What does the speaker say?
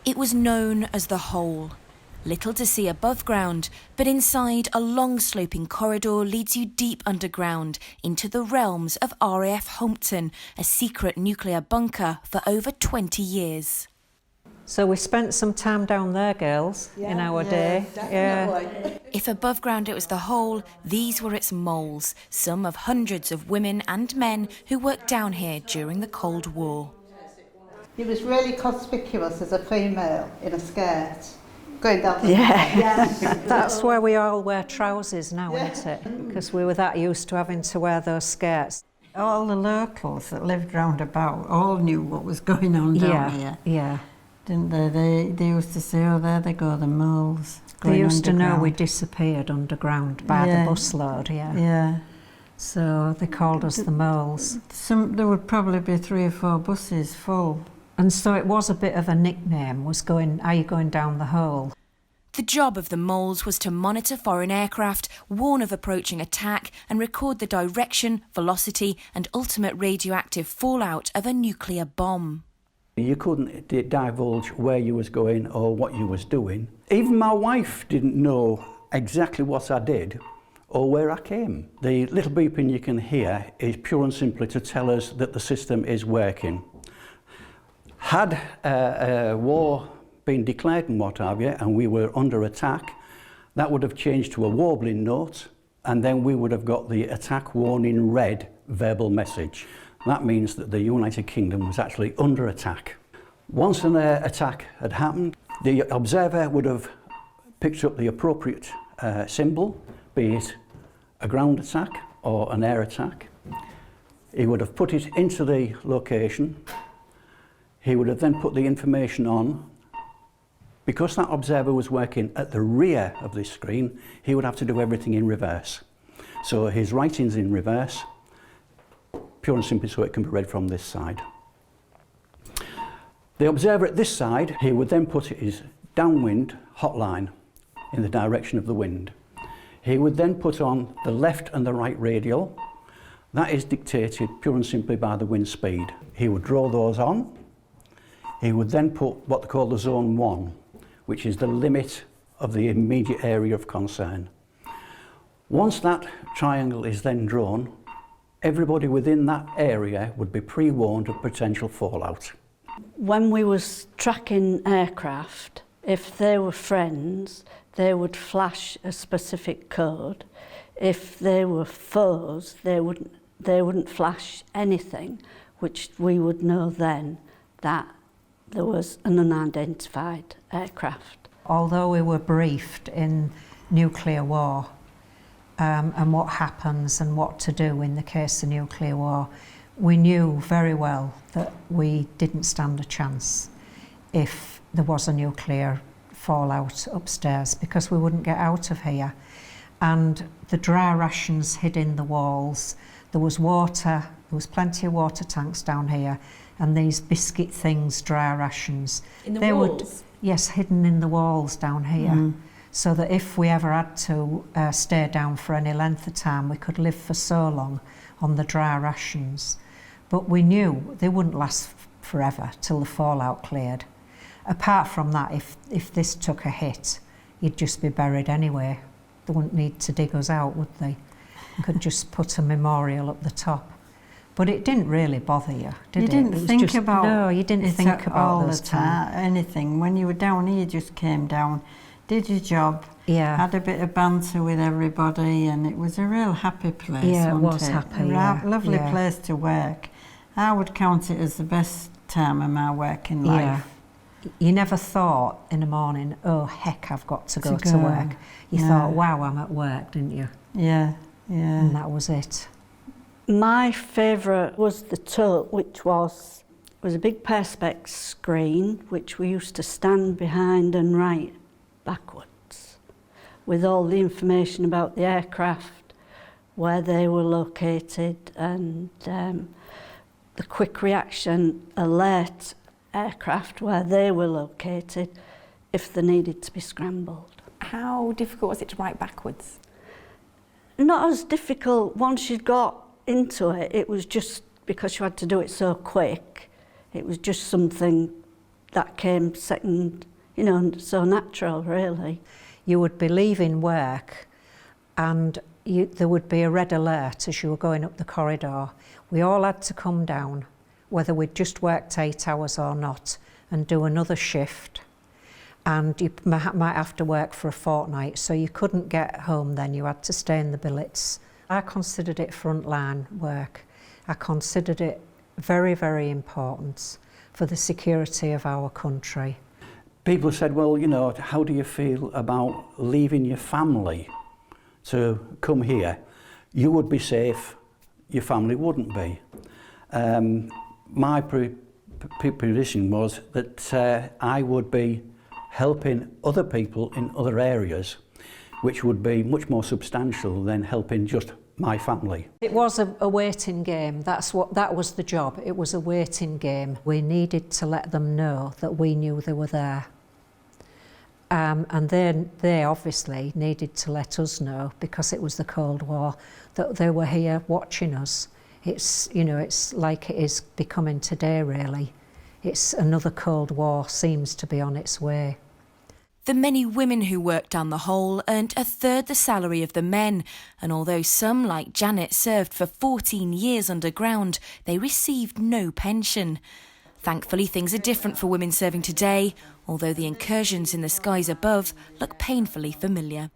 It was known as the Hole. Little to see above ground, but inside a long sloping corridor leads you deep underground into the realms of RAF Hompton, a secret nuclear bunker for over 20 years. So we spent some time down there, girls, in our day. Definitely. If above ground it was the Hole, these were its moles, some of hundreds of women and men who worked down here during the Cold War. He was really conspicuous as a female in a skirt. Going down the That's where we all wear trousers now, isn't it? Because we were that used to having to wear those skirts. All the locals that lived round about all knew what was going on down here. Yeah. Didn't they? They used to say, oh, there they go, the moles. They used to know we disappeared underground by the busload, Yeah. So they called us the moles. There would probably be 3 or 4 buses full. And so it was a bit of a nickname, are you going down the hole? The job of the moles was to monitor foreign aircraft, warn of approaching attack and record the direction, velocity and ultimate radioactive fallout of a nuclear bomb. You couldn't divulge where you was going or what you was doing. Even my wife didn't know exactly what I did or where I came. The little beeping you can hear is pure and simply to tell us that the system is working. Had a war been declared and what have you, and we were under attack, that would have changed to a warbling note, and then we would have got the attack warning red verbal message. That means that the United Kingdom was actually under attack. Once an attack had happened, the observer would have picked up the appropriate symbol, be it a ground attack or an air attack. He would have put it into the location. He would have then put the information on. Because that observer was working at the rear of this screen, he would have to do everything in reverse. So his writing's in reverse, pure and simply so it can be read from this side. The observer at this side, he would then put his downwind hotline in the direction of the wind. He would then put on the left and the right radial. That is dictated pure and simply by the wind speed. He would draw those on. He would then put what they call the zone 1, which is the limit of the immediate area of concern. Once that triangle is then drawn, everybody within that area would be pre-warned of potential fallout. When we was tracking aircraft, if they were friends, they would flash a specific code. If they were foes, they wouldn't flash anything, which we would know then that there was an unidentified aircraft. Although we were briefed in nuclear war and what happens and what to do in the case of nuclear war, we knew very well that we didn't stand a chance if there was a nuclear fallout upstairs, because we wouldn't get out of here. And the dry rations hid in the walls. There was water, there was plenty of water tanks down here, and these biscuit things, dry rations. In the walls? Yes, hidden in the walls down here. So that if we ever had to stay down for any length of time, we could live for so long on the dry rations. But we knew they wouldn't last forever till the fallout cleared. Apart from that, if this took a hit, you'd just be buried anyway. They wouldn't need to dig us out, would they? You could just put a memorial up the top. But it didn't really bother you, did it? You didn't think about no, you didn't think about all those the time, anything. When you were down here, you just came down, did your job, had a bit of banter with everybody, and it was a real happy place, yeah, wasn't it was happy, a lovely place to work. I would count it as the best time of my working life. You never thought in the morning, oh heck, I've got to go to work. You thought, wow, I'm at work, didn't you? Yeah. And that was it. My favourite was the tote, which was a big perspex screen, which we used to stand behind and write backwards, with all the information about the aircraft, where they were located, and the quick reaction alert aircraft, where they were located, if they needed to be scrambled. How difficult was it to write backwards? Not as difficult. Once you'd got into it, it was just because you had to do it so quick. It was just something that came second, you know, so natural, really. You would be leaving work and there would be a red alert as you were going up the corridor. We all had to come down, whether we'd just worked 8 hours or not, and do another shift. And you might have to work for a fortnight, so you couldn't get home then, you had to stay in the billets. I considered it frontline work. I considered it very, very important for the security of our country. People said, well, you know, how do you feel about leaving your family to come here? You would be safe, your family wouldn't be. My position was that I would be helping other people in other areas, which would be much more substantial than helping just my family. It was a waiting game. That was the job. It was a waiting game. We needed to let them know that we knew they were there. And then they obviously needed to let us know, because it was the Cold War, that they were here watching us. It's, you know, it's like it is becoming today, really. It's another Cold War seems to be on its way. The many women who worked down the hole earned a third the salary of the men, and although some, like Janet, served for 14 years underground, they received no pension. Thankfully, things are different for women serving today, although the incursions in the skies above look painfully familiar.